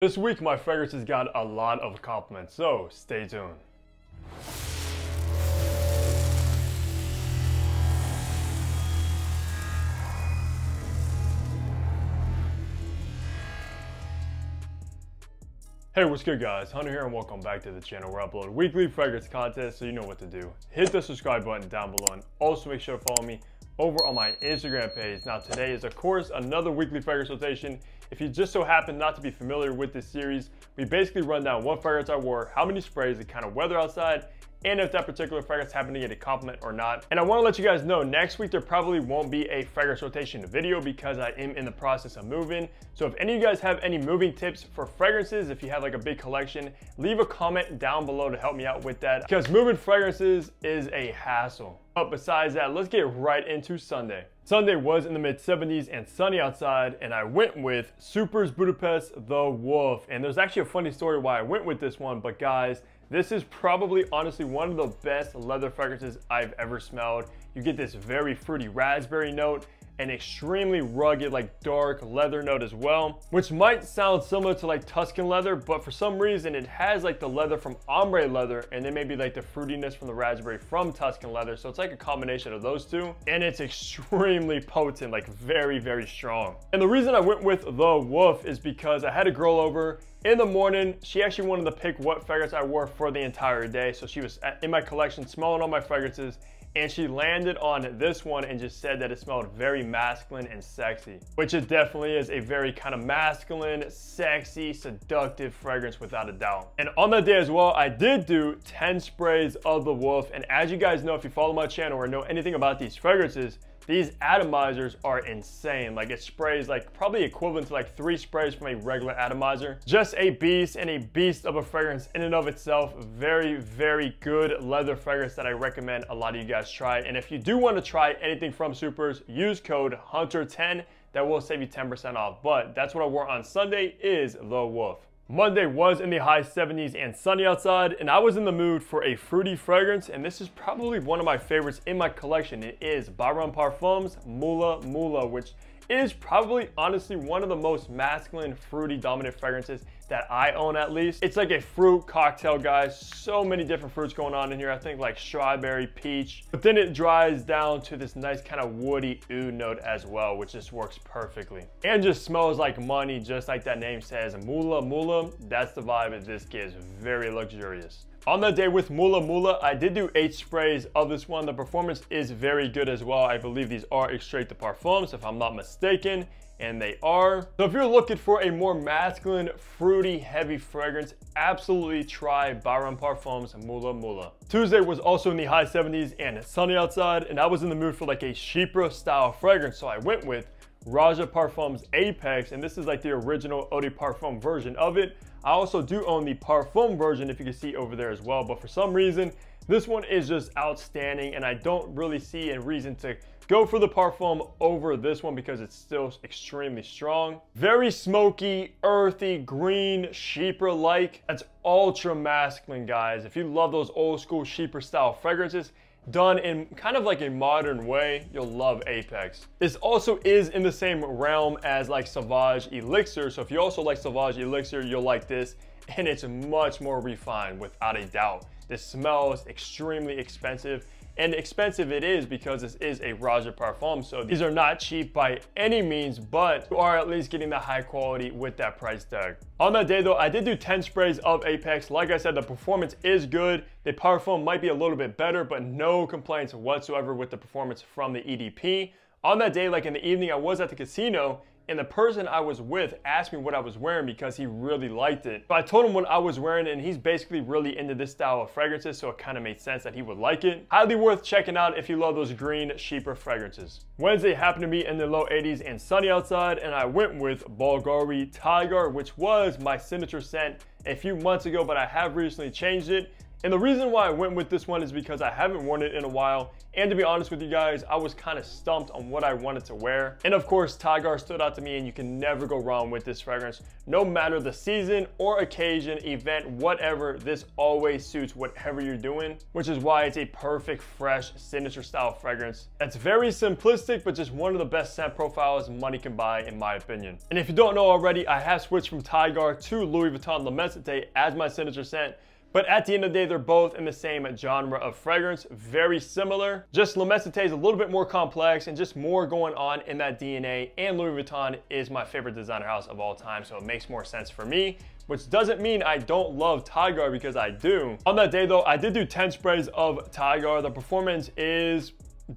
This week, my fragrances got a lot of compliments, so stay tuned. Hey, what's good guys? Hunter here and welcome back to the channel where I upload weekly fragrance content, so you know what to do. Hit the subscribe button down below and also make sure to follow me over on my Instagram page. Now today is of course another weekly fragrance rotation. If you just so happen not to be familiar with this series, we basically run down what fragrance I wore, how many sprays, the kind of weather outside, and if that particular fragrance happened to get a compliment or not. And I want to let you guys know, next week there probably won't be a fragrance rotation video because I am in the process of moving. So if any of you guys have any moving tips for fragrances, if you have like a big collection, leave a comment down below to help me out with that, because moving fragrances is a hassle. But besides that, let's get right into Sunday. Sunday was in the mid 70s and sunny outside, and I went with Super's Budapest The Wolf. And there's actually a funny story why I went with this one, but guys, this is probably honestly one of the best leather fragrances I've ever smelled. You get this very fruity raspberry note, an extremely rugged, like dark leather note as well, which might sound similar to like Tuscan leather, but for some reason it has like the leather from ombre leather and then maybe like the fruitiness from the raspberry from Tuscan leather. So it's like a combination of those two, and it's extremely potent, like very, very strong. And the reason I went with The Wolf is because I had a girl over in the morning. She actually wanted to pick what fragrance I wore for the entire day. So she was in my collection smelling all my fragrances, and she landed on this one and just said that it smelled very masculine and sexy, which it definitely is. A very kind of masculine, sexy, seductive fragrance without a doubt. And on that day as well, I did do 10 sprays of The Wolf. And as you guys know, if you follow my channel or know anything about these fragrances, these atomizers are insane. Like it sprays like probably equivalent to like 3 sprays from a regular atomizer. Just a beast, and a beast of a fragrance in and of itself. Very, very good leather fragrance that I recommend a lot of you guys try. And if you do want to try anything from Supers, use code HUNTER10. That will save you 10% off. But that's what I wore on Sunday, is The Wolf. Monday was in the high 70s and sunny outside, and I was in the mood for a fruity fragrance, and this is probably one of my favorites in my collection. It is Bahama Parfums Mula Mula, which is probably honestly one of the most masculine, fruity dominant fragrances that I own, at least. It's like a fruit cocktail, guys. So many different fruits going on in here. I think like strawberry, peach, but then it dries down to this nice kind of woody oud note as well, which just works perfectly. And just smells like money, just like that name says. Mula Mula, that's the vibe that this gives. Very luxurious. On that day with Mula Mula, I did do 8 sprays of this one. The performance is very good as well. I believe these are extrait de parfums, if I'm not mistaken, and they are. So if you're looking for a more masculine, fruity, heavy fragrance, absolutely try Bahama Parfums Mula Mula. Tuesday was also in the high 70s and sunny outside, and I was in the mood for like a chypre style fragrance, so I went with Raja Parfums Apex, and this is like the original Eau de Parfum version of it. I also do own the Parfum version, if you can see over there as well, but for some reason this one is just outstanding, and I don't really see a reason to go for the Parfum over this one because it's still extremely strong. Very smoky, earthy, green, chypre like. That's ultra masculine, guys. If you love those old school chypre style fragrances done in kind of like a modern way, you'll love Apex. This also is in the same realm as like Sauvage Elixir, so if you also like Sauvage Elixir, you'll like this, and it's much more refined without a doubt. This smells extremely expensive, and expensive it is because this is a Raja Parfum, so these are not cheap by any means, but you are at least getting the high quality with that price tag. On that day though, I did do 10 sprays of Apex. Like I said, the performance is good. The Parfum might be a little bit better, but no complaints whatsoever with the performance from the EDP. On that day, like in the evening, I was at the casino, and the person I was with asked me what I was wearing because he really liked it. So I told him what I was wearing, and he's basically really into this style of fragrances, so it kind of made sense that he would like it. Highly worth checking out if you love those green, chypre fragrances. Wednesday happened to be in the low 80s and sunny outside, and I went with Bulgari Tiger, which was my signature scent a few months ago, but I have recently changed it. And the reason why I went with this one is because I haven't worn it in a while. And to be honest with you guys, I was kind of stumped on what I wanted to wear. And of course, Tiger stood out to me, and you can never go wrong with this fragrance. No matter the season or occasion, event, whatever, this always suits whatever you're doing, which is why it's a perfect, fresh, signature style fragrance. That's very simplistic, but just one of the best scent profiles money can buy, in my opinion. And if you don't know already, I have switched from Tiger to Louis Vuitton Le Mesite as my signature scent. But at the end of the day, they're both in the same genre of fragrance, very similar. Just Le Mesite is a little bit more complex and just more going on in that DNA, and Louis Vuitton is my favorite designer house of all time, so it makes more sense for me, which doesn't mean I don't love Tiger, because I do. On that day though, I did do 10 sprays of Tiger. The performance is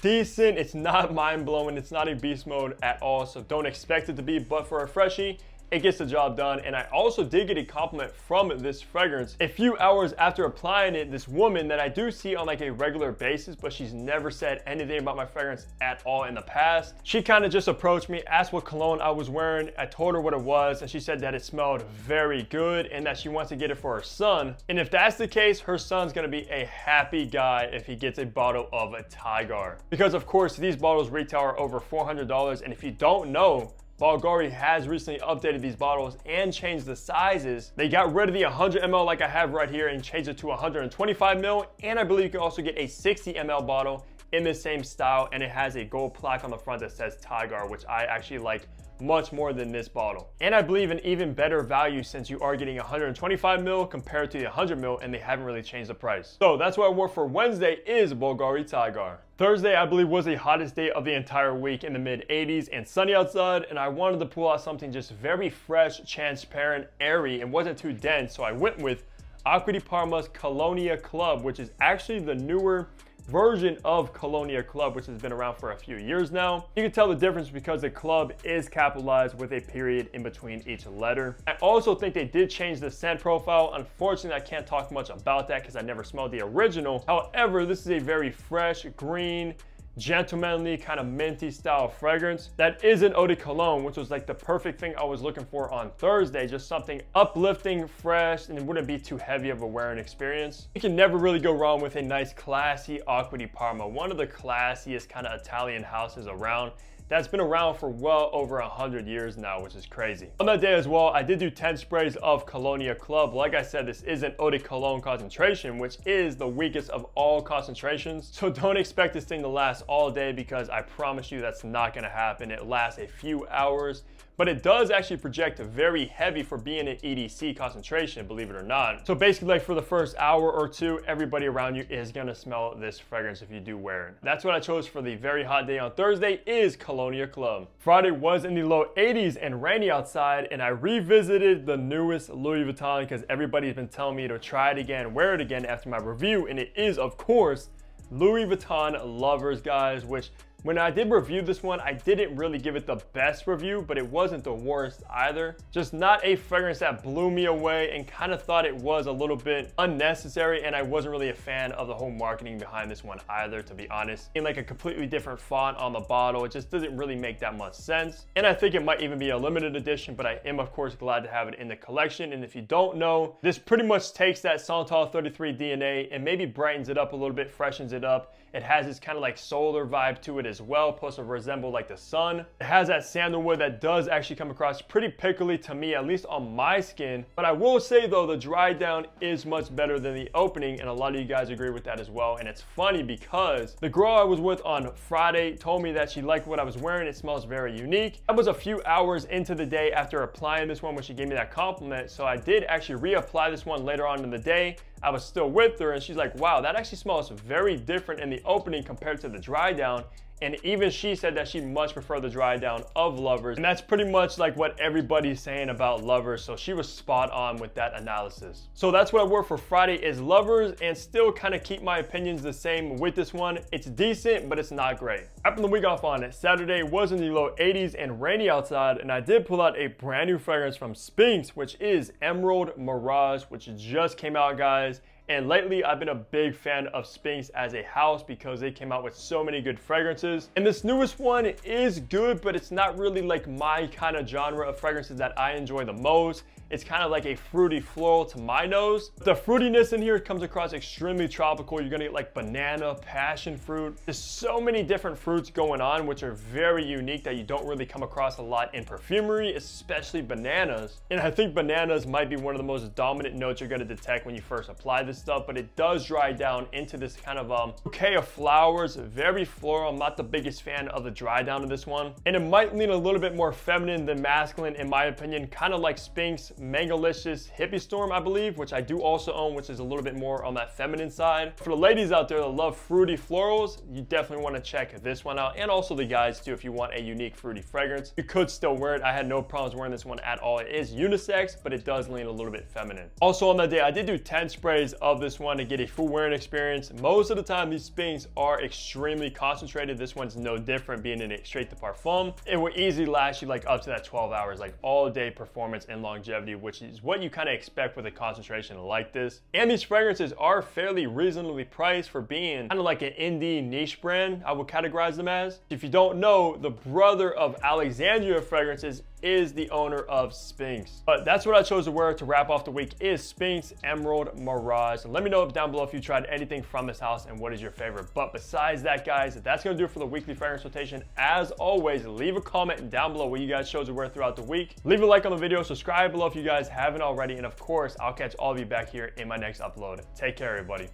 decent. It's not mind-blowing. It's not a beast mode at all, so don't expect it to be, but for a freshie, it gets the job done. And I also did get a compliment from this fragrance a few hours after applying it. This woman that I do see on like a regular basis, but she's never said anything about my fragrance at all in the past. She kind of just approached me, asked what cologne I was wearing. I told her what it was, and she said that it smelled very good and that she wants to get it for her son. And if that's the case, her son's gonna be a happy guy if he gets a bottle of a Tiger. Because of course, these bottles retail over $400, and if you don't know, Bulgari has recently updated these bottles and changed the sizes. They got rid of the 100 ml like I have right here and changed it to 125 ml. And I believe you can also get a 60 ml bottle in the same style, and it has a gold plaque on the front that says Tiger, which I actually like much more than this bottle. And I believe an even better value, since you are getting 125 ml compared to the 100 ml, and they haven't really changed the price. So that's what I wore for Wednesday, is Bulgari Tiger. Thursday, I believe, was the hottest day of the entire week, in the mid 80s and sunny outside, and I wanted to pull out something just very fresh, transparent, airy, and wasn't too dense, so I went with Acqua di Parma's Colonia Club, which is actually the newer version of Colonia Club, which has been around for a few years now. You can tell the difference because the club is capitalized with a period in between each letter. I also think they did change the scent profile. Unfortunately, I can't talk much about that because I never smelled the original. However, this is a very fresh, green, gentlemanly, kind of minty style fragrance that is an eau de cologne, which was like the perfect thing I was looking for on Thursday. Just something uplifting, fresh, and it wouldn't be too heavy of a wearing experience. You can never really go wrong with a nice classy Acqua di Parma, one of the classiest kind of Italian houses around, that's been around for well over 100 years now, which is crazy. On that day as well, I did do 10 sprays of Colonia Club. Like I said, this is an eau de cologne concentration, which is the weakest of all concentrations. So don't expect this thing to last all day, because I promise you that's not gonna happen. It lasts a few hours, but it does actually project very heavy for being an EDC concentration, believe it or not. So basically, like for the first hour or two, everybody around you is gonna smell this fragrance if you do wear it. That's what I chose for the very hot day on Thursday, is Colonia Club. Friday was in the low 80s and rainy outside, and I revisited the newest Louis Vuitton because everybody's been telling me to try it again, wear it again after my review, and it is, of course, Louis Vuitton Lovers, guys, which when I did review this one, I didn't really give it the best review, but it wasn't the worst either. Just not a fragrance that blew me away, and kind of thought it was a little bit unnecessary, and I wasn't really a fan of the whole marketing behind this one either, to be honest. In like a completely different font on the bottle, it just doesn't really make that much sense. And I think it might even be a limited edition, but I am of course glad to have it in the collection. And if you don't know, this pretty much takes that Santal 33 DNA and maybe brightens it up a little bit, freshens it up. It has this kind of like solar vibe to it as well, plus it resembles like the sun. It has that sandalwood that does actually come across pretty pickly to me, at least on my skin. But I will say though, the dry down is much better than the opening, and a lot of you guys agree with that as well. And it's funny because the girl I was with on Friday told me that she liked what I was wearing. It smells very unique. That was a few hours into the day after applying this one when she gave me that compliment. So I did actually reapply this one later on in the day. I was still with her and she's like, wow, that actually smells very different in the opening compared to the dry down. And even she said that she much preferred the dry down of Lovers. And that's pretty much like what everybody's saying about Lovers. So she was spot on with that analysis. So that's what I wore for Friday, is Lovers, and still kind of keep my opinions the same with this one. It's decent, but it's not great. Wrapping the week off on Saturday was in the low 80s and rainy outside, and I did pull out a brand new fragrance from Sphinx, which is Emerald Mirage, which just came out, guys. And lately, I've been a big fan of Sphinx as a house because they came out with so many good fragrances. And this newest one is good, but it's not really like my kind of genre of fragrances that I enjoy the most. It's kind of like a fruity floral to my nose. The fruitiness in here comes across extremely tropical. You're gonna get like banana, passion fruit. There's so many different fruits going on, which are very unique that you don't really come across a lot in perfumery, especially bananas. And I think bananas might be one of the most dominant notes you're gonna detect when you first apply this stuff, but it does dry down into this kind of bouquet of flowers, very floral. I'm not the biggest fan of the dry down of this one. And it might lean a little bit more feminine than masculine in my opinion, kind of like Spink's Mangalicious Hippie Storm, I believe, which I do also own, which is a little bit more on that feminine side. For the ladies out there that love fruity florals, you definitely want to check this one out, and also the guys too if you want a unique fruity fragrance. You could still wear it. I had no problems wearing this one at all. It is unisex, but it does lean a little bit feminine. Also on that day, I did do 10 sprays of this one to get a full wearing experience. Most of the time, these Spinks are extremely concentrated. This one's no different, being in a straight to parfum. It will easily last you like up to that 12 hours, like all day performance and longevity, which is what you kind of expect with a concentration like this. And these fragrances are fairly reasonably priced for being kind of like an indie niche brand, I would categorize them as. If you don't know, the brother of Alexandria Fragrances is the owner of Spinks. But that's what I chose to wear to wrap off the week, is Spinks Emerald Mirage. Let me know down below if you tried anything from this house and what is your favorite. But besides that, guys, that's gonna do it for the weekly fragrance rotation. As always, leave a comment down below what you guys chose to wear throughout the week. Leave a like on the video, subscribe below if you guys haven't already, and of course, I'll catch all of you back here in my next upload. Take care, everybody.